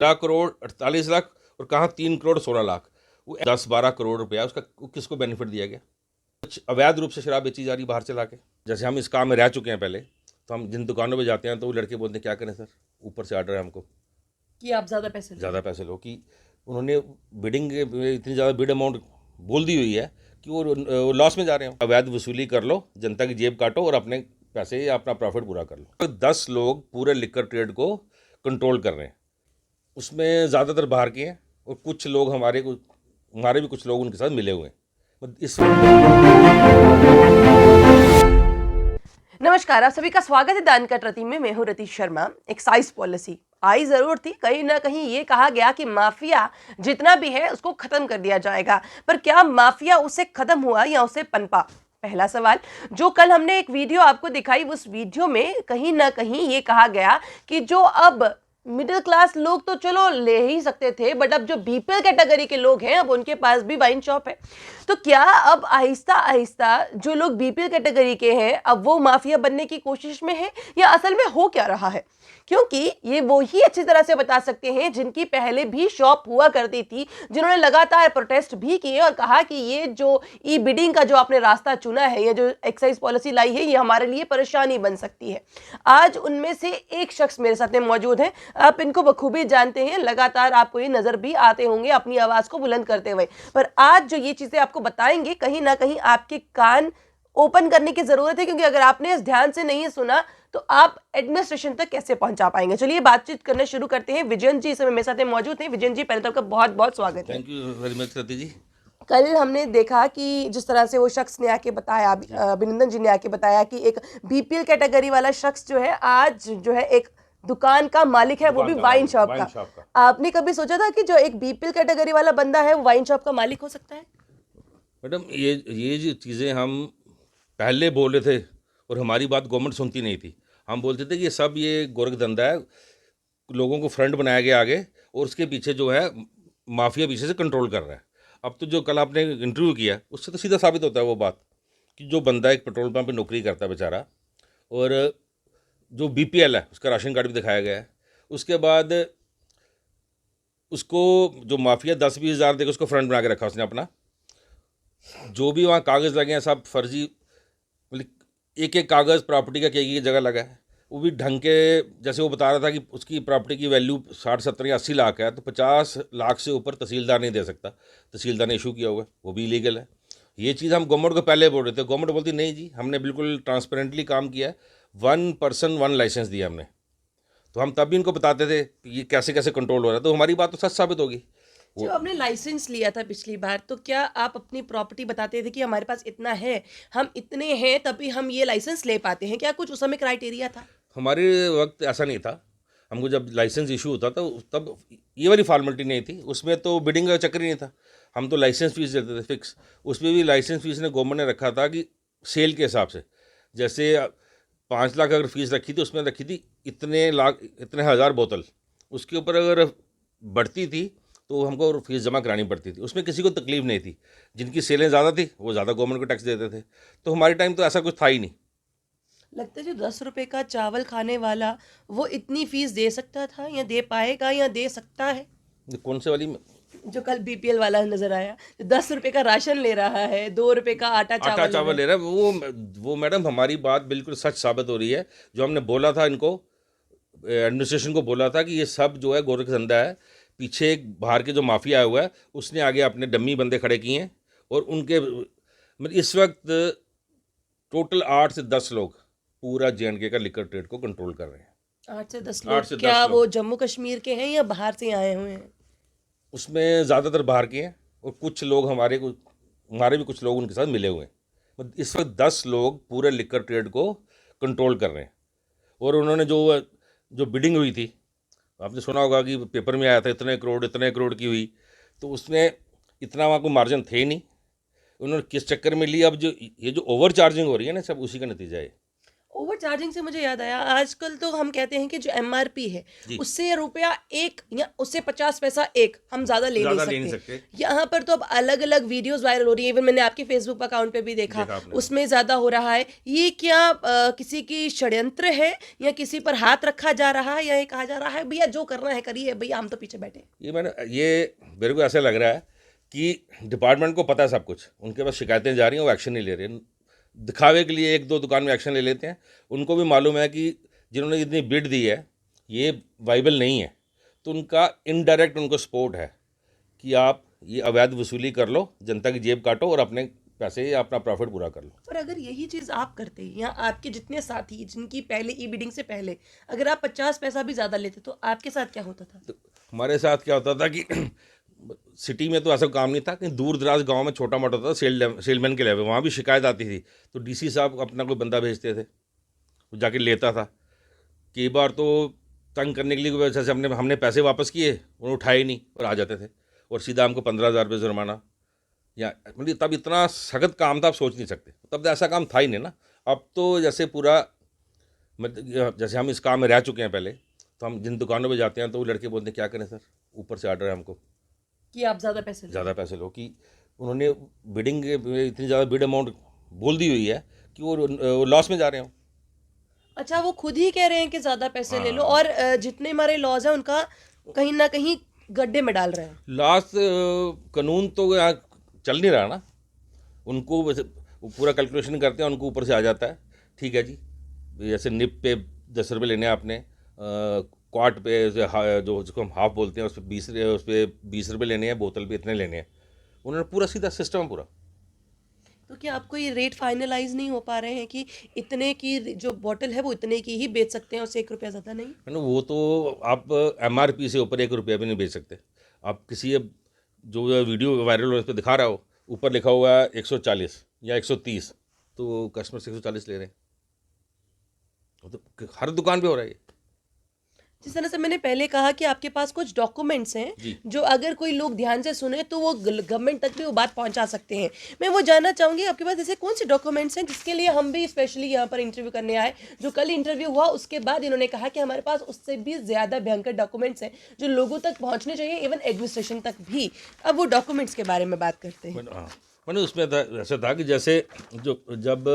करोड़ 48 लाख और कहाँ 3 करोड़ 16 लाख, वो 10-12 करोड़ रुपया उसका किसको बेनिफिट दिया गया? कुछ अवैध रूप से शराब बेची जा रही बाहर चला के। जैसे हम इस काम में रह चुके हैं पहले, तो हम जिन दुकानों पे जाते हैं तो वो लड़के बोलते हैं क्या करें सर, ऊपर से आर्डर है हमको कि आप ज़्यादा पैसे लो, कि उन्होंने बिडिंग इतनी ज़्यादा बिड अमाउंट बोल दी हुई है कि वो लॉस में जा रहे हैं। अवैध वसूली कर लो, जनता की जेब काटो और अपने पैसे या अपना प्रॉफिट पूरा कर लो। 10 लोग पूरे लिकर ट्रेड को कंट्रोल कर रहे हैं, उसमें ज़्यादातर बाहर के हैं और कुछ लोग हमारे भी कुछ लोग उनके साथ मिले हुए हैं। इस नमस्कार, आप सभी का स्वागत है दान कट रती में। मैं हूं रति शर्मा। एक्साइज पॉलिसी आई जरूर थी, कहीं ना कहीं ये कहा गया कि माफिया जितना भी है उसको खत्म कर दिया जाएगा, पर क्या माफिया उससे खत्म हुआ या उससे पनपा? पहला सवाल। जो कल हमने एक वीडियो आपको दिखाई, उस वीडियो में कहीं ना कहीं ये कहा गया कि जो अब मिडिल क्लास लोग तो चलो ले ही सकते थे, बट अब जो बीपीएल कैटेगरी के लोग हैं अब उनके पास भी वाइन शॉप है। तो क्या अब आहिस्ता आहिस्ता जो लोग बीपीएल कैटेगरी के हैं अब वो माफिया बनने की कोशिश में है, या असल में हो क्या रहा है? क्योंकि ये वो ही अच्छी तरह से बता सकते हैं जिनकी पहले भी शॉप हुआ करती थी, जिन्होंने लगातार प्रोटेस्ट भी किए और कहा कि ये जो ई बिडिंग का जो आपने रास्ता चुना है, ये जो एक्साइज पॉलिसी लाई है, ये हमारे लिए परेशानी बन सकती है। आज उनमें से एक शख्स मेरे साथ में मौजूद है। आप इनको बखूबी जानते हैं, लगातार आपको ये नजर भी आते होंगे अपनी आवाज को बुलंद करते हुए। पर आज जो ये चीजें आपको बताएंगे, कहीं ना कहीं आपके कान ओपन करने की जरूरत है, क्योंकि अगर आपने इस ध्यान से नहीं सुना तो आप एडमिनिस्ट्रेशन तक कैसे पहुंचा पाएंगे। चलिए बातचीत करना शुरू करते हैं। विजयन जी इस समय मेरे साथ मौजूद हैं। विजयन जी, पहले तो आपका बहुत बहुत स्वागत है। थैंक यू वेरी मच रति जी। कल हमने देखा कि जिस तरह से वो शख्स ने आके बताया, अभिनंदन जी ने आके बताया कि एक बीपीएल कैटेगरी वाला शख्स जो है आज जो है एक दुकान का मालिक है, वो भी वाइन शॉप का। आपने कभी सोचा था कि जो एक बीपीएल कैटेगरी वाला बंदा है वो वाइन शॉप का मालिक हो सकता है? मैडम, ये जो चीज़ें हम पहले बोल रहे थे और हमारी बात गवर्नमेंट सुनती नहीं थी। हम बोलते थे कि ये गोरख धंधा है, लोगों को फ्रंट बनाया गया आगे और उसके पीछे जो है माफिया पीछे से कंट्रोल कर रहा है। अब तो जो कल आपने इंटरव्यू किया उससे तो सीधा साबित होता है वो बात कि जो बंदा एक पेट्रोल पंप पे नौकरी करता है बेचारा, और जो बीपीएल है उसका राशन कार्ड भी दिखाया गया है, उसके बाद उसको जो माफिया 10-20 हज़ार देकर उसको फ्रंट बना के रखा उसने अपना। जो भी वहाँ कागज़ लगे हैं सब फर्जी, मतलब एक एक कागज़ प्रॉपर्टी का एक जगह लगा है, वो भी ढंग के। जैसे वो बता रहा था कि उसकी प्रॉपर्टी की वैल्यू 60-70 या 80 लाख है, तो 50 लाख से ऊपर तहसीलदार नहीं दे सकता। तहसीलदार ने इशू किया हुआ है, वो भी इलीगल है। ये चीज़ हम गवर्नमेंट को पहले बोल रहे थे, गवर्नमेंट बोलती नहीं जी हमने बिल्कुल ट्रांसपेरेंटली काम किया है, 1 पर्सन 1 लाइसेंस दिया हमने। तो हम तब भी इनको बताते थे कि ये कैसे कैसे कंट्रोल हो रहा है, तो हमारी बात तो सच साबित होगी। जो आपने लाइसेंस लिया था पिछली बार, तो क्या आप अपनी प्रॉपर्टी बताते थे कि हमारे पास इतना है, हम इतने हैं तभी हम ये लाइसेंस ले पाते हैं? क्या कुछ उस समय क्राइटेरिया था? हमारे वक्त ऐसा नहीं था। हमको जब लाइसेंस इशू होता था तब ये वाली फॉर्मेलिटी नहीं थी, उसमें तो बिडिंग का चक्कर ही नहीं था। हम तो लाइसेंस फीस देते थे फिक्स। उसमें भी लाइसेंस फीस ने गवर्नमेंट ने रखा था कि सेल के हिसाब से, जैसे 5 लाख अगर फीस रखी थी उसमें रखी थी इतने लाख इतने हज़ार बोतल, उसके ऊपर अगर बढ़ती थी तो हमको फीस जमा करानी पड़ती थी। उसमें किसी को तकलीफ नहीं थी, जिनकी सेलें ज़्यादा थी वो ज़्यादा गवर्नमेंट को टैक्स देते थे। तो हमारे टाइम तो ऐसा कुछ था ही नहीं। लगता है जो 10 रुपए का चावल खाने वाला वो इतनी फीस दे सकता था, या दे पाएगा, या दे सकता है? कौन से वाली? जो कल बीपीएल वाला नजर आया, जो 10 रुपए का राशन ले रहा है, 2 रुपए का आटा चावल ले रहा है, वो मैडम हमारी बात बिल्कुल सच साबित हो रही है। जो हमने बोला था इनको, एडमिनिस्ट्रेशन को बोला था कि ये सब जो है गोरख धंधा है, पीछे एक बाहर के जो माफिया आया हुआ है उसने आगे अपने डम्मी बंदे खड़े किए हैं, और उनके मतलब इस वक्त टोटल 8 से 10 लोग पूरा जेएंडके का लिकर ट्रेड को कंट्रोल कर रहे हैं। 8 से 10 8 लोग? से क्या 10 वो लोग जम्मू कश्मीर के हैं या बाहर से आए हुए हैं? उसमें ज़्यादातर बाहर के हैं और कुछ लोग हमारे भी कुछ लोग उनके साथ मिले हुए हैं। मतलब इस वक्त 10 लोग पूरे लिकर ट्रेड को कंट्रोल कर रहे हैं। और उन्होंने जो जो बिडिंग हुई थी, आपने सुना होगा कि पेपर में आया था इतने करोड़ की हुई, तो उसमें इतना वहाँ कोई मार्जिन थे नहीं। उन्होंने किस चक्कर में ली, अब जो ये जो ओवर चार्जिंग हो रही है ना, सब उसी का नतीजा है। ओवर चार्जिंग से मुझे याद आया, आजकल तो हम कहते हैं कि जो एमआरपी है जी। उससे रुपया एक या उससे 50 पैसा एक हम ज्यादा ले ज़्यादा नहीं ले नहीं सकते। सकते। यहाँ पर तो अब अलग अलग वीडियोस वायरल हो रही है, इवन मैंने आपके फेसबुक अकाउंट पे भी देखा, देखा आपने। उसमें ज्यादा हो रहा है। ये क्या किसी की षड्यंत्र है या किसी पर हाथ रखा जा रहा है, या ये कहा जा रहा है भैया जो करना है करिए, भैया हम तो पीछे बैठे हैं? ये मेरे को ऐसा लग रहा है कि डिपार्टमेंट को पता है सब कुछ, उनके पास शिकायतें जा रही हैं, वो एक्शन नहीं ले रहे। दिखावे के लिए एक दो दुकान में एक्शन ले लेते हैं। उनको भी मालूम है कि जिन्होंने इतनी बिड दी है ये वाइबल नहीं है, तो उनका इनडायरेक्ट उनको सपोर्ट है कि आप ये अवैध वसूली कर लो, जनता की जेब काटो और अपने पैसे या अपना प्रॉफिट पूरा कर लो। और अगर यही चीज आप करते या आपके जितने साथी जिनकी पहले ई बिडिंग से पहले अगर आप 50 पैसा भी ज्यादा लेते तो आपके साथ क्या होता था? तो हमारे साथ क्या होता था कि सिटी में तो ऐसा काम नहीं था, कहीं दूर दराज गांव में छोटा मोटा था, सेलमैन के लेवल, वहाँ भी शिकायत आती थी तो डीसी साहब अपना कोई बंदा भेजते थे, वो जाके लेता था। कई बार तो तंग करने के लिए वजह से हमने पैसे वापस किए, उन्होंने उठाए ही नहीं और आ जाते थे, और सीधा हमको 15,000 रुपये जुर्माना। या मतलब तब इतना सख्त काम था, आप सोच नहीं सकते, तब तो ऐसा काम था ही नहीं ना। अब तो जैसे पूरा मतलब जैसे हम इस काम में रह चुके हैं पहले, तो हम जिन दुकानों पे जाते हैं तो वो लड़के बोलते हैं क्या करें सर, ऊपर से आर्डर है हमको कि आप ज्यादा पैसे लें? ज़्यादा पैसे लो, कि उन्होंने बिडिंग इतनी ज़्यादा बिड अमाउंट बोल दी हुई है कि वो लॉस में जा रहे हो। अच्छा, वो खुद ही कह रहे हैं कि ज्यादा पैसे ले लो, हाँ। और जितने हमारे लॉज हैं उनका कहीं ना कहीं गड्ढे में डाल रहे हैं। लास्ट कानून तो यहाँ चल नहीं रहा ना, उनको वैसे वो पूरा कैलकुलेशन करते हैं, उनको ऊपर से आ जाता है। ठीक है जी, जैसे निप पे 10 रुपये लेने हैं आपने, क्वार्ट पे जो जिसको हम हाफ बोलते हैं उस पर 20 रुपये लेने हैं, बोतल पे इतने लेने हैं। उन्होंने पूरा सीधा सिस्टम पूरा। तो क्या आपको ये रेट फाइनलाइज नहीं हो पा रहे हैं कि इतने की जो बॉटल है वो इतने की ही बेच सकते हैं, उससे 1 रुपया ज्यादा नहीं? है ना, वो तो आप एमआरपी से ऊपर 1 रुपया भी नहीं बेच सकते। आप किसी अब जो वीडियो वायरल हो उस पर दिखा रहा हो, ऊपर लिखा हुआ है 140 या 130, तो कस्टमर से 140 ले रहे हैं। वो तो हर दुकान पे हो रहा है ये। जिस तरह से मैंने पहले कहा कि आपके पास कुछ डॉक्यूमेंट्स हैं जी। जो अगर कोई लोग ध्यान से सुने तो वो गवर्नमेंट तक भी वो बात पहुंचा सकते हैं। मैं वो जानना चाहूंगी आपके पास ऐसे कौन से डॉक्यूमेंट्स हैं जिसके लिए हम भी स्पेशली यहाँ पर इंटरव्यू करने आए। जो कल इंटरव्यू हुआ उसके बाद इन्होंने कहा कि हमारे पास उससे भी ज़्यादा भयंकर डॉक्यूमेंट्स हैं जो लोगों तक पहुँचने चाहिए, इवन एडमिनिस्ट्रेशन तक भी। अब वो डॉक्यूमेंट्स के बारे में बात करते हैं। हाँ, मैंने उसमें ऐसा था कि जैसे जब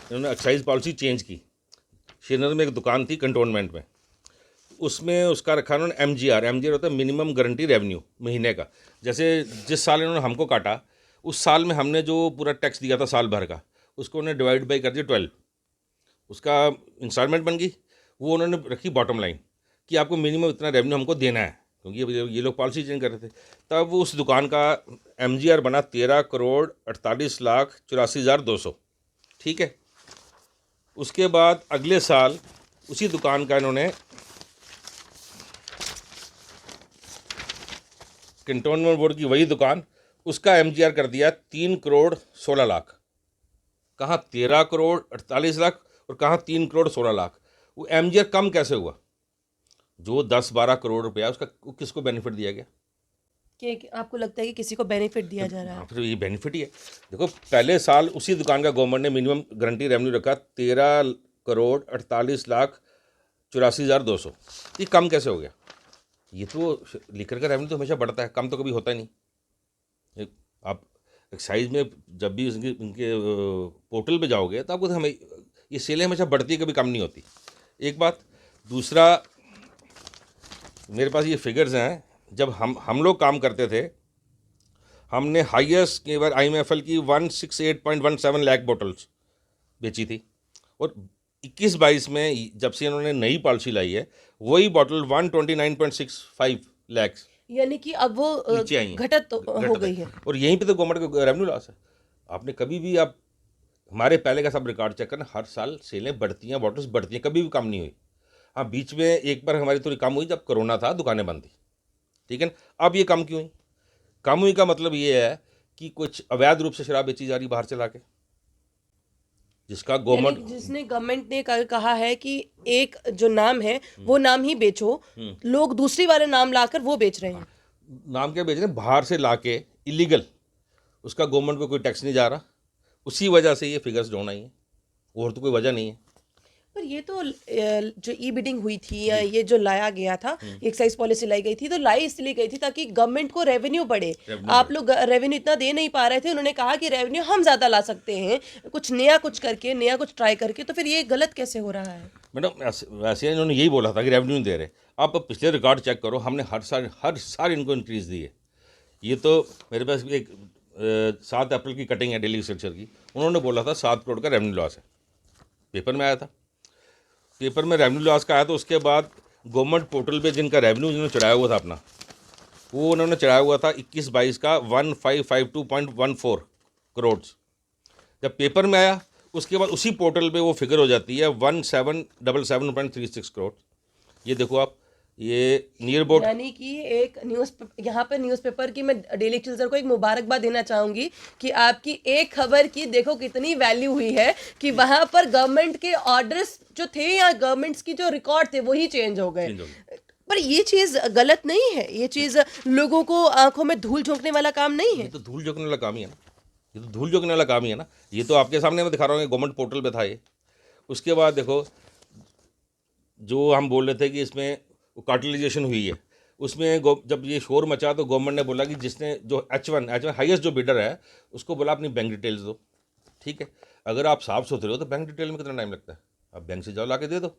इन्होंने एक्साइज पॉलिसी चेंज की, श्रीनगर में एक दुकान थी कंटोनमेंट में, उसमें उसका रखा उन्होंने एमजीआर होता है मिनिमम गारंटी रेवेन्यू महीने का। जैसे जिस साल इन्होंने हमको काटा, उस साल में हमने जो पूरा टैक्स दिया था साल भर का, उसको उन्होंने डिवाइड बाई कर दिया 12, उसका इंस्टॉलमेंट बन गई। वो उन्होंने रखी बॉटम लाइन कि आपको मिनिमम इतना रेवेन्यू हमको देना है, क्योंकि ये लोग पॉलिसी चेंज कर रहे थे। तब उस दुकान का एमजीआर बना 13,48,84,200। ठीक है, उसके बाद अगले साल उसी दुकान का इन्होंने कंटोनमेंट बोर्ड की वही दुकान, उसका एमजीआर कर दिया 3,16,00,000। कहाँ 13,48,00,000 और कहाँ 3,16,00,000। वो एमजीआर कम कैसे हुआ? जो 10-12 करोड़ रुपया उसका वो किसको बेनिफिट दिया गया? कि आपको लगता है कि किसी को बेनिफिट दिया जा रहा है? हाँ, फिर ये बेनिफिट ही है। देखो पहले साल उसी दुकान का गवर्नमेंट ने मिनिमम गारंटी रेवेन्यू रखा 13,48,84,200। ये कम कैसे हो गया? ये तो लीकर का रेवेन्यू तो हमेशा बढ़ता है, कम तो कभी होता ही नहीं। आप एक्साइज में जब भी इनके पोर्टल पे जाओगे तो आपको हमें ये सेलें हमेशा बढ़ती, कभी कम नहीं होती। एक बात। दूसरा, मेरे पास ये फिगर्स हैं, जब हम लोग काम करते थे, हमने हाईएस्ट कई बार IMFL की 168.17 लाख बोटल्स बेची थी, और 21-22 में जब से इन्होंने नई पॉलिसी लाई है, वही बॉटल 129.65 लाख यानी कि अब वो नीचे आई हैं, घटत तो हो गई है। और यहीं पे तो गवर्नमेंट को रेवेन्यू लॉस है। आपने कभी भी आप हमारे पहले का सब रिकॉर्ड चेक करना, हर साल सेलें बढ़ती हैं, बॉटल्स बढ़ती हैं, कभी भी कम नहीं हुई। हाँ, बीच में एक बार हमारी थोड़ी कम हुई जब कोरोना था, दुकानें बंद थी, ठीक है ना। अब ये कम क्यों हुई? कम हुई का मतलब ये है कि कुछ अवैध रूप से शराब बेची जा रही बाहर से लाके, जिसका गवर्नमेंट, जिसने गवर्नमेंट ने कहा है कि एक जो नाम है वो नाम ही बेचो, लोग दूसरी वाले नाम लाकर वो बेच रहे हैं। नाम क्या बेच रहे हैं, बाहर से लाके इलीगल, उसका गवर्नमेंट को कोई टैक्स नहीं जा रहा। उसी वजह से ये फिगर्स डाउन आई हैं, और तो कोई वजह नहीं है। पर ये तो जो ई बिडिंग हुई थी या ये जो लाया गया था, एक्साइज पॉलिसी लाई गई थी, तो लाई इसलिए गई थी ताकि गवर्नमेंट को रेवेन्यू बढ़े। आप लोग रेवेन्यू इतना दे नहीं पा रहे थे, उन्होंने कहा कि रेवेन्यू हम ज़्यादा ला सकते हैं कुछ नया कुछ करके, नया कुछ ट्राई करके। तो फिर ये गलत कैसे हो रहा है? मैडम वैसे इन्होंने यही बोला था कि रेवेन्यू नहीं दे रहे। आप अब पिछले रिकॉर्ड चेक करो, हमने हर साल इनको इंक्रीज़ दी है। ये तो मेरे पास एक 7 अप्रैल की कटिंग है डेली एग्रीकल्चर की, उन्होंने बोला था 7 करोड़ का रेवेन्यू लॉस है, पेपर में आया था। पेपर में रेवेन्यू लॉस का आया, तो उसके बाद गवर्नमेंट पोर्टल पे जिनका रेवेन्यू जिन्होंने चढ़ाया हुआ था अपना, वो उन्होंने चढ़ाया हुआ था 21-22 का 1552.14 करोड़। जब पेपर में आया उसके बाद उसी पोर्टल पे वो फिगर हो जाती है 1777.36 करोड़। ये देखो आप, ये नियर अबाउट, यानी कि एक न्यूज़, यहाँ पर न्यूज़पेपर की मैं डेली एक्सप्रेसर को एक मुबारकबाद देना चाहूंगी कि आपकी एक खबर की देखो कितनी वैल्यू हुई है कि वहां पर गवर्नमेंट के ऑर्डर्स जो थे या गवर्नमेंट्स की जो रिकॉर्ड थे वही चेंज हो गए। पर ये चीज़ गलत नहीं है, ये चीज़ लोगों को आंखों में धूल झोंकने वाला काम नहीं है। ये तो धूल झोंकने वाला काम ही है ना, ये तो धूल झोंकने वाला काम ही है ना। ये तो आपके सामने मैं दिखा रहा हूँ, गवर्नमेंट पोर्टल पे था ये। उसके बाद देखो, जो हम बोल रहे थे कि इसमें कार्टलाइजेशन हुई है, उसमें जब ये शोर मचा तो गवर्नमेंट ने बोला कि जिसने जो H1 हाईएस्ट जो बिडर है उसको बोला अपनी बैंक डिटेल्स दो। ठीक है, अगर आप साफ सुथरे हो तो बैंक डिटेल में कितना टाइम लगता है, आप बैंक से जाओ ला के दे दो।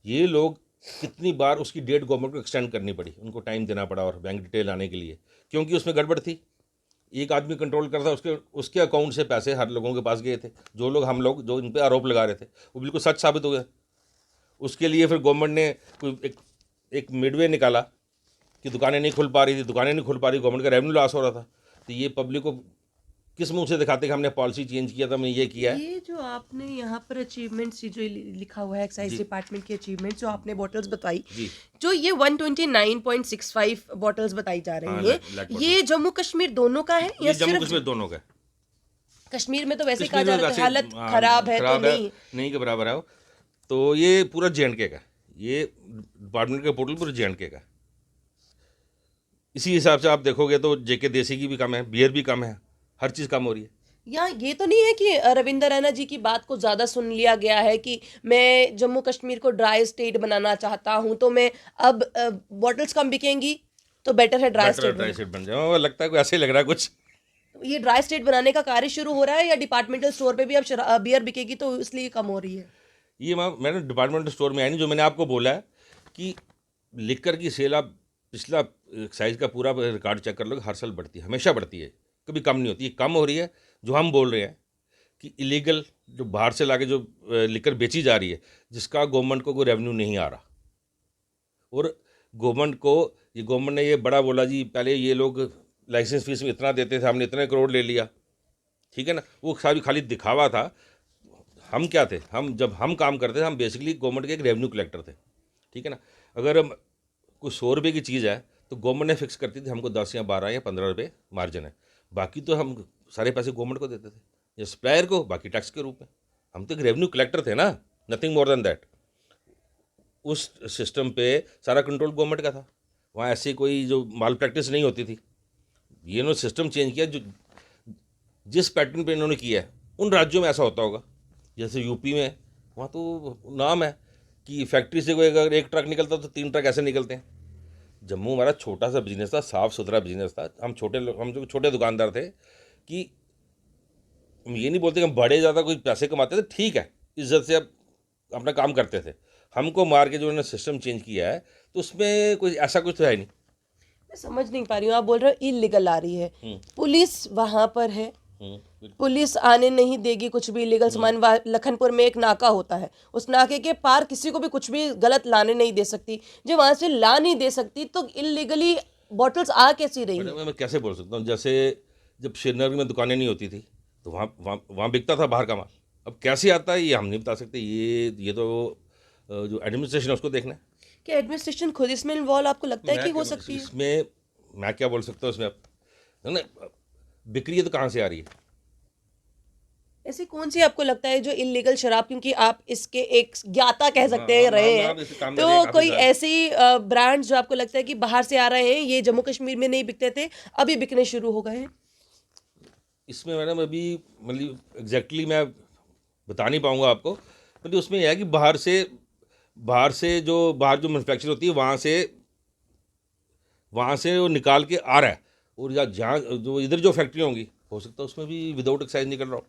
ये लोग कितनी बार उसकी डेट गवर्नमेंट को एक्सटेंड करनी पड़ी, उनको टाइम देना पड़ा और बैंक डिटेल आने के लिए, क्योंकि उसमें गड़बड़ थी। एक आदमी कंट्रोल करता, उसके अकाउंट से पैसे हर लोगों के पास गए थे। जो लोग हम लोग जो इन पर आरोप लगा रहे थे वो बिल्कुल सच साबित हो गया। उसके लिए फिर गवर्नमेंट ने कोई एक मिडवे निकाला कि दुकानें नहीं खुल पा रही थी, गवर्नमेंट का रेवेन्यू लॉस हो रहा था। तो ये पब्लिक को किस मुंह से दिखाते कि हमने पॉलिसी चेंज किया था, हमने ये किया है। ये जो आपने यहाँ पर अचीवमेंट्स जो लिखा हुआ है एक्साइज डिपार्टमेंट की अचीवमेंट, जो आपने बॉटल्स बताई, जो ये 129.65 बॉटल्स बताई जा रही हैं, ये जम्मू कश्मीर दोनों का है या जम्मू सिर्फ कश्मीर दोनों का? कश्मीर में तो वैसे कहा जा रहा है हालत खराब है, तो नहीं के बराबर है। तो ये पूरा J&K का, ये डिपार्टमेंट का पोर्टल पूरा J&K का। इसी हिसाब से आप देखोगे तो JK देसी की भी कम है, बियर भी कम है, हर चीज़ कम हो रही है। या ये तो नहीं है कि रविंदर रैना जी की बात को ज़्यादा सुन लिया गया है कि मैं जम्मू कश्मीर को ड्राई स्टेट बनाना चाहता हूं, तो मैं अब बॉटल्स कम बिकेंगी तो बेटर है ड्राई स्टेट बन जाए। लगता है कोई ऐसे ही लग रहा है कुछ। ये ड्राई स्टेट बनाने का कार्य शुरू हो रहा है या डिपार्टमेंटल स्टोर पे भी अब बियर बिकेगी तो इसलिए कम हो रही है? ये मैंने डिपार्टमेंटल स्टोर में आई नहीं, जो मैंने आपको बोला है कि लिकर की सेल, आप पिछला एक्साइज का पूरा रिकॉर्ड चेक कर लो, हर साल बढ़ती है, हमेशा बढ़ती है, कभी कम नहीं होती। ये कम हो रही है। जो हम बोल रहे हैं कि इलीगल जो बाहर से लाके जो लिकर बेची जा रही है, जिसका गवर्नमेंट को कोई रेवेन्यू नहीं आ रहा, और गवर्नमेंट ने ये बड़ा बोला जी, पहले ये लोग लाइसेंस फीस में इतना देते थे, हमने इतने करोड़ ले लिया। ठीक है ना, वो सारी खाली दिखावा था। हम क्या थे, जब हम काम करते थे, हम बेसिकली गवर्नमेंट के एक रेवेन्यू कलेक्टर थे। ठीक है ना, अगर कोई 100 रुपये की चीज़ है तो गवर्नमेंट ने फिक्स करती थी हमको 10 या 12 या 15 रुपये मार्जिन है, बाकी तो हम सारे पैसे गवर्नमेंट को देते थे या सप्लायर को, बाकी टैक्स के रूप में। हम तो एक रेवेन्यू कलेक्टर थे ना, नथिंग मोर देन दैट। उस सिस्टम पे सारा कंट्रोल गवर्नमेंट का था, वहाँ ऐसी कोई जो माल प्रैक्टिस नहीं होती थी। ये इन्होंने सिस्टम चेंज किया, जो जिस पैटर्न पे इन्होंने किया है उन राज्यों में ऐसा होता होगा। जैसे यूपी में, वहाँ तो नाम है कि फैक्ट्री से कोई अगर एक ट्रक निकलता तो 3 ट्रक ऐसे निकलते हैं। जम्मू हमारा छोटा सा बिजनेस था, साफ़ सुथरा बिजनेस था। हम जो छोटे दुकानदार थे, कि हम ये नहीं बोलते कि हम बड़े ज़्यादा कोई पैसे कमाते थे, ठीक है, इज्जत से अब अपना काम करते थे। हमको मार के जो उन्होंने सिस्टम चेंज किया है, तो उसमें कोई ऐसा कुछ तो है नहीं। मैं समझ नहीं पा रही हूँ, आप बोल रहे हो इलीगल आ रही है, पुलिस वहां पर है, पुलिस आने नहीं देगी कुछ भी इलीगल सामान। लखनपुर में एक नाका होता है, उस नाके के पार किसी को भी कुछ भी गलत लाने नहीं दे सकती। जब वहां से ला नहीं दे सकती तो इलीगली बॉटल्स आ कैसी रही है? मैं कैसे बोल सकता हूँ, जैसे जब श्रीनगर में दुकानें नहीं होती थी तो वहाँ बिकता था बाहर का माल। अब कैसे आता है ये हम नहीं बता सकते, ये तो जो एडमिनिस्ट्रेशन है उसको देखना है। क्या एडमिनिस्ट्रेशन खुद इसमें इन्वॉल्व आपको लगता है कि हो सकती है? इसमें मैं क्या बोल सकता हूँ, इसमें अब बिक्री है तो कहाँ से आ रही है? ऐसी कौन सी आपको लगता है जो इलीगल शराब, क्योंकि आप इसके एक ज्ञाता कह सकते हैं रहे हैं, तो कोई ऐसी ब्रांड जो आपको लगता है कि बाहर से आ रहे हैं, ये जम्मू कश्मीर में नहीं बिकते थे, अभी बिकने शुरू हो गए हैं? इसमें मैडम अभी मतलब एग्जैक्टली मैं बता नहीं पाऊँगा आपको, मतलब उसमें यह है कि बाहर जो मैन्युफैक्चर होती है वहाँ से वो निकाल के आ रहा है, और या जहाँ जो इधर जो फैक्ट्री होंगी हो सकता है उसमें भी विदाउट एक्साइज निकल रहा हो,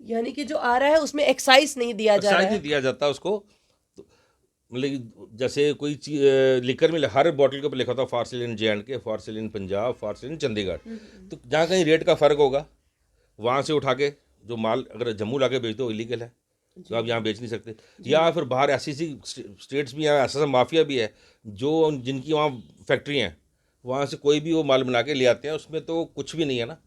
यानी कि जो आ रहा है उसमें एक्साइज नहीं दिया जा रहा एक्साइज नहीं है। दिया जाता उसको। तो मतलब कि जैसे कोई चीज लिकर में हर बॉटल के ऊपर लिखा था for sale in J&K, for sale in Punjab, for sale in Chandigarh. तो जहाँ कहीं रेट का फ़र्क होगा वहाँ से उठा के जो माल अगर जम्मू ला के बेच दो इलीगल है, तो आप यहाँ बेच नहीं सकते। या फिर बाहर ऐसी स्टेट्स भी हैं, ऐसा माफिया भी है जो जिनकी वहाँ फैक्ट्री हैं, वहाँ से कोई भी वो माल बना के ले आते हैं, उसमें तो कुछ भी नहीं है ना।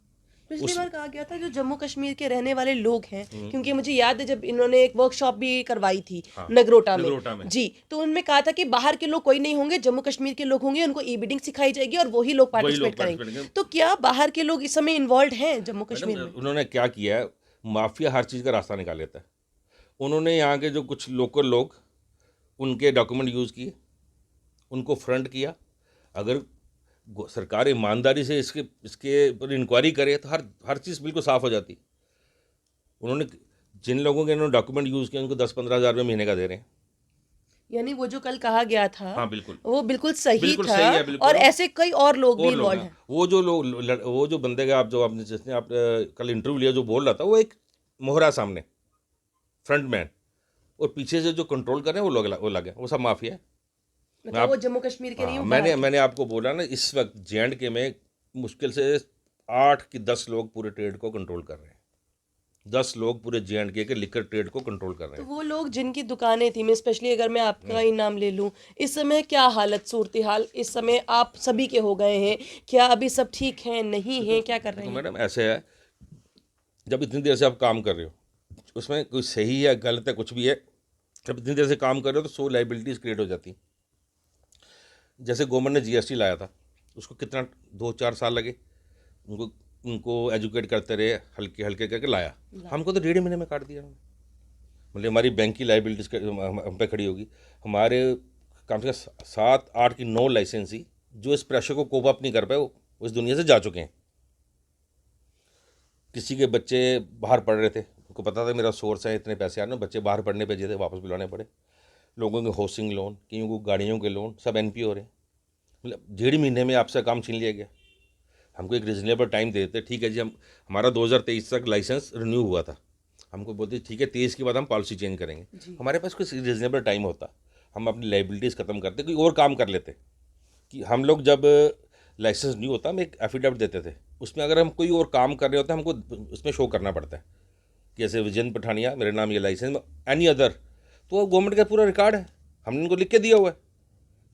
पिछली उस बार कहा गया था जो जम्मू कश्मीर के रहने वाले लोग हैं, क्योंकि मुझे याद है जब इन्होंने एक वर्कशॉप भी करवाई थी हाँ, नगरोटा नगरोटा में। में जी, तो उनमें कहा था कि बाहर के लोग कोई नहीं होंगे, जम्मू कश्मीर के लोग होंगे, उनको ई बिडिंग सिखाई जाएगी और वही लोग वही लोग पार्टिसिपेट पार्टिसिपेट करेंगे। करेंगे। तो क्या बाहर के लोग इस समय इन्वॉल्व हैं जम्मू कश्मीर मैडम में? उन्होंने क्या किया है, माफिया हर चीज़ का रास्ता निकाल लेता है। उन्होंने यहाँ के जो कुछ लोकल लोग उनके डॉक्यूमेंट यूज़ किए, उनको फ्रंट किया। अगर सरकार ईमानदारी से इसके इसके पर इंक्वायरी करे तो हर चीज़ बिल्कुल साफ़ हो जाती। उन्होंने जिन लोगों के इन्होंने डॉक्यूमेंट यूज़ किए उनको 10-15 हज़ार रुपये महीने का दे रहे हैं। यानी वो जो कल कहा गया था हाँ बिल्कुल, वो बिल्कुल सही बिल्कुल था, सही है, बिल्कुल। और ऐसे कई और लोग भी और लोग इन्वॉल्व हैं हैं। वो जो बंदे का आपने जिसने आप कल इंटरव्यू लिया जो बोल रहा था, वो एक मोहरा सामने फ्रंट मैन, और पीछे से जो कंट्रोल कर रहे हैं वो लगे, वो सब माफिया है। मैं मतलब आप वो जम्मू कश्मीर के नहीं, हाँ, वो बाहर के। मैंने आपको बोला ना, इस वक्त J&K में मुश्किल से 8 कि 10 लोग पूरे ट्रेड को कंट्रोल कर रहे हैं। 10 लोग पूरे J&K के लिकर ट्रेड को कंट्रोल कर रहे तो हैं। वो लोग जिनकी दुकानें थी, मैं स्पेशली अगर मैं आपका ही नाम ले लूं, इस समय क्या हालत सूरत हाल इस समय आप सभी के हो गए हैं? क्या अभी सब ठीक है, नहीं है, क्या कर रहे देखो हैं? मैडम ऐसे है, जब इतनी देर से आप काम कर रहे हो, उसमें कोई सही है गलत है कुछ भी है, जब इतनी देर से काम कर रहे हो तो 100 लाइबिलिटीज़ क्रिएट हो जाती। जैसे गवर्नमेंट ने GST लाया था, उसको कितना 2-4 साल लगे उनको उनको एजुकेट करते रहे, हल्के हल्के करके लाया। हमको तो 1.5 महीने में काट दिया उन्होंने। मतलब हमारी बैंक की लाइबिलिटीज़ हम पे खड़ी होगी। हमारे कम से कम 7-8 की 9 लाइसेंसी जो इस प्रेशर को कोप अप नहीं कर पाए, वो इस दुनिया से जा चुके हैं। किसी के बच्चे बाहर पढ़ रहे थे, उनको पता था मेरा सोर्स है, इतने पैसे आ रहे हैं, बच्चे बाहर पढ़ने भेजे थे, वापस बुलाने पड़े। लोगों के हाउसिंग लोन, कईयों को गाड़ियों के लोन, सब NPA हो रहे हैं। मतलब 1.5 महीने में आपसे काम छीन लिया गया। हमको एक रिजनेबल टाइम दे देते, ठीक है जी, हमारा 2023 तक लाइसेंस रिन्यू हुआ था, हमको बोलते ठीक है 23 के बाद हम पॉलिसी चेंज करेंगे। हमारे पास कुछ रिजनेबल टाइम होता, हम अपनी लाइबिलिटीज़ ख़त्म करते, कोई और काम कर लेते। कि हम लोग जब लाइसेंस नहीं होता, हम एक एफिडेविट देते थे, उसमें अगर हम कोई और काम कर रहे होते हैं हमको उसमें शो करना पड़ता है कि ऐसे विजन पठानिया मेरे नाम ये लाइसेंस, एनी अदर, तो गवर्नमेंट का पूरा रिकॉर्ड है, हमने उनको लिख के दिया हुआ है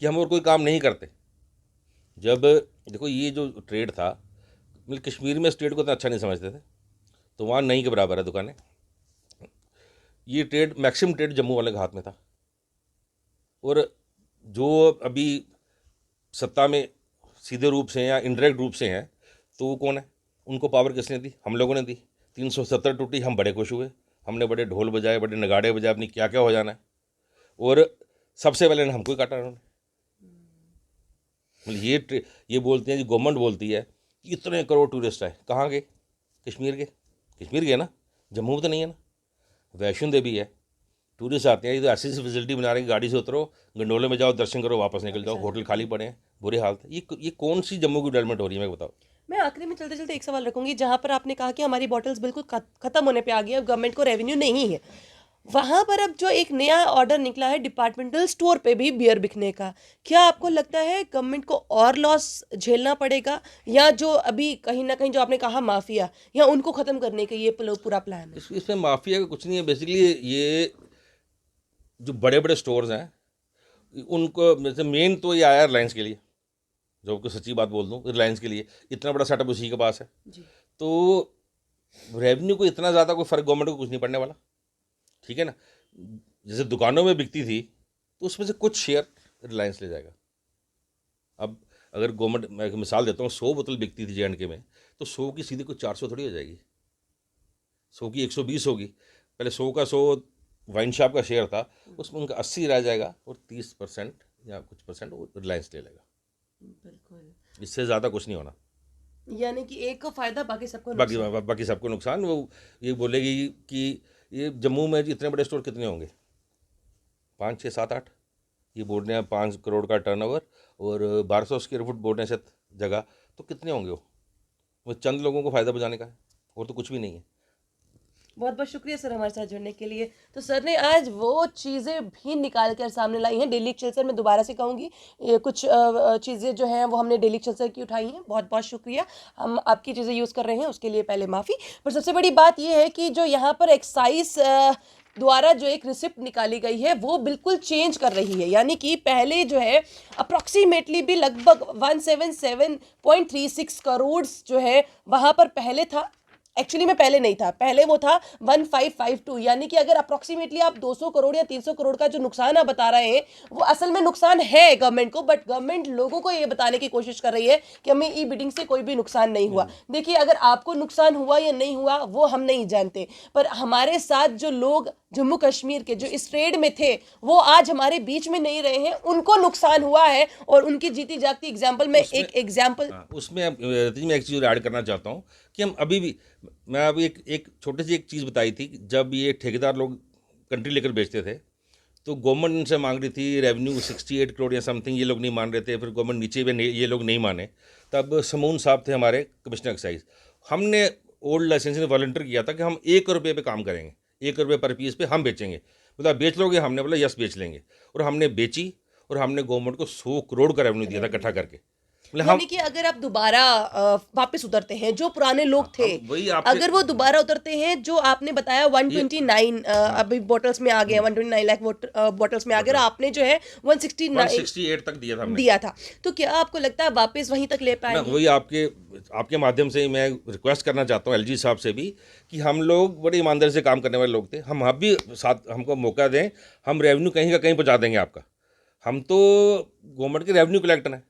कि हम और कोई काम नहीं करते। जब देखो ये जो ट्रेड था, मतलब कश्मीर में इस ट्रेड को इतना अच्छा नहीं समझते थे, तो वहाँ नहीं के बराबर है दुकानें। ये ट्रेड मैक्सिमम ट्रेड जम्मू वाले के हाथ में था, और जो अभी सत्ता में सीधे रूप से या इनडायरेक्ट रूप से हैं, तो वो कौन है? उनको पावर किसने दी? हम लोगों ने दी। 370 टूटी, हम बड़े खुश हुए, हमने बड़े ढोल बजाए, बड़े नगाड़े बजाए, अपनी क्या क्या हो जाना है, और सबसे पहले हमको ही काटा उन्होंने। मतलब ये बोलते हैं, गवर्नमेंट बोलती है कि इतने करोड़ टूरिस्ट आए, कहाँ गए? कश्मीर के ना, जम्मू में तो नहीं है ना। वैष्णो देवी है, टूरिस्ट आते हैं, ये तो ऐसी ऐसी फैसिलिटी बना रहे हैं, गाड़ी से उतरो, गंडोले में जाओ, दर्शन करो, वापस निकल जाओ, होटल खाली पड़े हैं, बुरे हाल थे। ये कौन सी जम्मू की डेवलपमेंट हो रही है, मैं बताओ। मैं आखिरी में चलते चलते एक सवाल रखूंगी, जहां पर आपने कहा कि हमारी बॉटल्स बिल्कुल खत्म होने पे आ गई है, गवर्नमेंट को रेवेन्यू नहीं है, वहां पर अब जो एक नया ऑर्डर निकला है डिपार्टमेंटल स्टोर पे भी बियर बिकने का, क्या आपको लगता है गवर्नमेंट को और लॉस झेलना पड़ेगा, या जो अभी कहीं ना कहीं जो आपने कहा माफिया, या उनको खत्म करने का ये पूरा प्लान है? इसमें माफिया का कुछ नहीं है, बेसिकली ये जो बड़े बड़े स्टोर्स हैं उनको, जैसे मेन तो ये आया रिलायंस के लिए, जो आपको सच्ची बात बोल दूँ, रिलायंस के लिए इतना बड़ा सेटअप उसी के पास है, जी। तो रेवेन्यू को इतना ज़्यादा कोई फ़र्क गवर्नमेंट को कुछ नहीं पड़ने वाला, ठीक है ना। जैसे दुकानों में बिकती थी, तो उसमें से कुछ शेयर रिलायंस ले जाएगा। अब अगर गवर्नमेंट, मैं एक मिसाल देता हूँ, 100 बोतल बिकती थी J&K में, तो 100 की सीधे कुछ 400 थोड़ी हो जाएगी, 100 की 120 होगी। पहले 100 का 100 वाइन शॉप का शेयर था, उसमें उनका 80 रह जाएगा, और 30% या कुछ परसेंट वो रिलायंस ले लेगा। बिल्कुल। इससे ज़्यादा कुछ नहीं होना। यानी कि एक को फायदा, बाकी सबको बाकी नुकसान। बाकी सबको नुकसान। वो ये बोलेगी कि ये जम्मू में इतने बड़े स्टोर कितने होंगे? 5 6 7 8, ये बोल रहे हैं 5 करोड़ का टर्नओवर और 1200 स्क्वायर फुट बोल रहे हैं शायद जगह, तो कितने होंगे वो चंद लोगों को फ़ायदा पहुँचाने का है, और तो कुछ भी नहीं है। बहुत बहुत शुक्रिया सर हमारे साथ जुड़ने के लिए। तो सर ने आज वो चीज़ें भी निकाल कर सामने लाई हैं। डेली एक्सेलसियर में दोबारा से कहूँगी, ये कुछ चीज़ें जो हैं वो हमने डेली एक्सेलसियर की उठाई हैं। बहुत बहुत शुक्रिया। हम आपकी चीज़ें यूज़ कर रहे हैं उसके लिए पहले माफ़ी। पर सबसे बड़ी बात ये है कि जो यहाँ पर एक्साइज द्वारा जो एक रिसिप्ट निकाली गई है वो बिल्कुल चेंज कर रही है। यानी कि पहले जो है अप्रॉक्सीमेटली भी लगभग 177.36 करोड़ जो है वहाँ पर पहले था। एक्चुअली में पहले नहीं था, पहले वो था 1552। यानी कि अगर अप्रॉक्सीमेटली आप 200 करोड़ या 300 करोड़ का जो नुकसान आप बता रहे हैं वो असल में नुकसान है गवर्नमेंट को, बट गवर्नमेंट लोगों को ये बताने की कोशिश कर रही है कि हमें ई बिडिंग से कोई भी नुकसान नहीं हुआ। देखिए, अगर आपको नुकसान हुआ या नहीं हुआ वो हम नहीं जानते, पर हमारे साथ जो लोग जम्मू कश्मीर के जो इस ट्रेड में थे वो आज हमारे बीच में नहीं रहे हैं, उनको नुकसान हुआ है। और उनकी जीती जागती एग्जाम्पल में एक एग्जाम्पल उसमें मैं एक चीज़ ऐड करना चाहता हूँ कि हम अभी भी, मैं अभी एक छोटी सी एक चीज़ बताई थी कि जब ये ठेकेदार लोग कंट्री लेकर बेचते थे तो गवर्नमेंट इनसे मांग रही थी रेवेन्यू 68 करोड़ या समथिंग, ये लोग नहीं मान रहे थे, फिर गवर्नमेंट नीचे भी ये लोग नहीं माने। तब समून साहब थे हमारे कमिश्नर एक्साइज, हमने ओल्ड लाइसेंस ने वॉलंटियर किया था कि हम 1 रुपये पे काम करेंगे, 1 रुपये पर पीस पे हम बेचेंगे। बोला बेच लोगे? हमने बोला यस बेच लेंगे, और हमने बेची और हमने गवर्नमेंट को 100 करोड़ का रेवेन्यू दिया था इकट्ठा करके। यानी कि अगर आप दोबारा वापस उतरते हैं, जो पुराने लोग थे अगर वो दोबारा उतरते हैं, जो आपने बताया 129 अभी बॉटल्स में आ गए, 129 लाख बॉटल्स में आ गए, और आपने जो है 168 तक दिया था, तो क्या आपको लगता है वापस वहीं तक ले पाएंगे? वही आपके माध्यम से मैं रिक्वेस्ट करना चाहता हूँ एलजी साहब से भी कि हम लोग बड़े ईमानदारी से काम करने वाले लोग थे, हम भी साथ हमको मौका दें, हम रेवेन्यू कहीं का कहीं पहुँचा देंगे आपका। हम तो गवर्नमेंट के रेवेन्यू कलेक्टर हैं,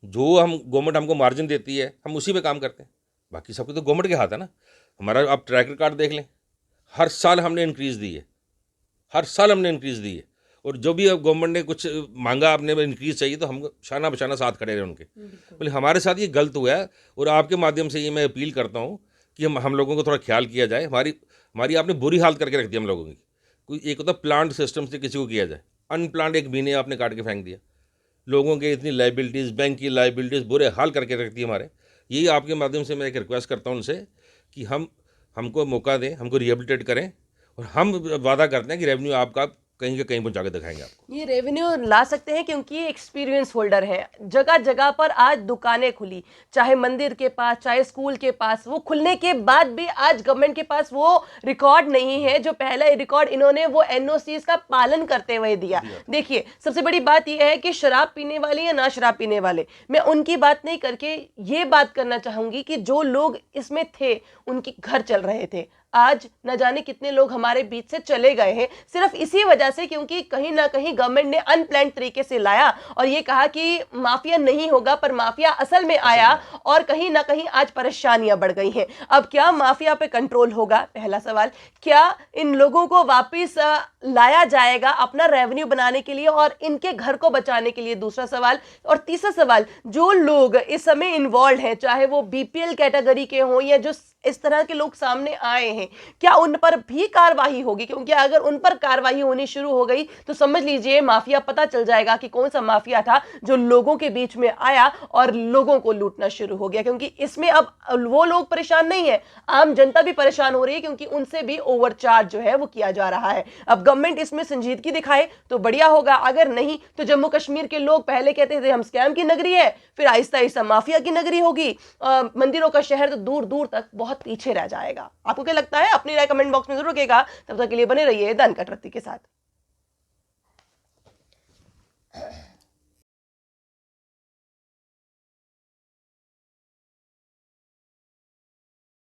जो हम गवर्नमेंट हमको मार्जिन देती है हम उसी पे काम करते हैं, बाकी सब कुछ तो गवर्नमेंट के हाथ है ना। हमारा आप ट्रैक रिकॉर्ड देख लें, हर साल हमने इंक्रीज़ दी है, हर साल हमने इंक्रीज़ दी है, और जो भी अब गवर्नमेंट ने कुछ मांगा, आपने इंक्रीज़ चाहिए तो हम शाना बशाना साथ खड़े रहे उनके। बोले हमारे साथ ये गलत हुआ है, और आपके माध्यम से ये मैं अपील करता हूँ कि हम लोगों को थोड़ा ख्याल किया जाए। हमारी आपने बुरी हालत करके रख दी हम लोगों की। कोई एक होता प्लांट सिस्टम से किसी को किया जाए, अनप्लांट एक महीने आपने काट के फेंक दिया, लोगों के इतनी लाइबिलिटीज़, बैंक की लाइबिलिटीज़ बुरे हाल करके रखती है हमारे। यही आपके माध्यम से मैं एक रिक्वेस्ट करता हूँ उनसे कि हमको मौका दें, हमको रिहेबिलिटेट करें, और हम वादा करते हैं कि रेवेन्यू आपका कहीं के कहीं पहुँचा के दिखाएंगे आपको। ये रेवेन्यू ला सकते हैं क्योंकि ये एक्सपीरियंस होल्डर है। जगह जगह पर आज दुकानें खुली, चाहे मंदिर के पास, चाहे स्कूल के पास, वो खुलने के बाद भी आज गवर्नमेंट के पास वो रिकॉर्ड नहीं है जो पहला रिकॉर्ड इन्होंने वो एनओसीज का पालन करते हुए दिया। देखिए, सबसे बड़ी बात यह है कि शराब पीने वाले या ना शराब पीने वाले, मैं उनकी बात नहीं करके ये बात करना चाहूंगी कि जो लोग इसमें थे उनके घर चल रहे थे। आज न जाने कितने लोग हमारे बीच से चले गए हैं सिर्फ इसी वजह से क्योंकि कहीं ना कहीं गवर्नमेंट ने अनप्लान्ड तरीके से लाया और ये कहा कि माफिया नहीं होगा, पर माफिया असल में आया और कहीं ना कहीं आज परेशानियां बढ़ गई हैं। अब क्या माफिया पे कंट्रोल होगा? पहला सवाल। क्या इन लोगों को वापस लाया जाएगा अपना रेवेन्यू बनाने के लिए और इनके घर को बचाने के लिए? दूसरा सवाल। और तीसरा सवाल, जो लोग इस समय इन्वॉल्व हैं, चाहे वो बीपीएल कैटेगरी के हों या जो इस तरह के लोग सामने आए हैं, क्या उन पर भी कार्रवाई होगी? क्योंकि अगर उन पर कार्रवाई होनी शुरू हो गई तो समझ लीजिए माफिया पता चल जाएगा कि कौन सा माफिया था जो लोगों के बीच में आया और लोगों को लूटना शुरू हो गया। क्योंकि इसमें अब वो लोग परेशान नहीं है, आम जनता भी परेशान हो रही है क्योंकि उनसे भी ओवरचार्ज जो है वो किया जा रहा है। अब गवर्नमेंट इसमें संजीदगी दिखाए तो बढ़िया होगा, अगर नहीं तो जम्मू कश्मीर के लोग पहले कहते थे हम स्कैम की नगरी है, फिर आहिस्ता आहिस्ता माफिया की नगरी होगी, मंदिरों का शहर तो दूर दूर तक बहुत पीछे रह जाएगा। आपको क्या लगता है? अपनी राय कमेंट बॉक्स में जरूर रखिएगा। तब तक के लिए बने रहिए द अनकट रत्ती के साथ।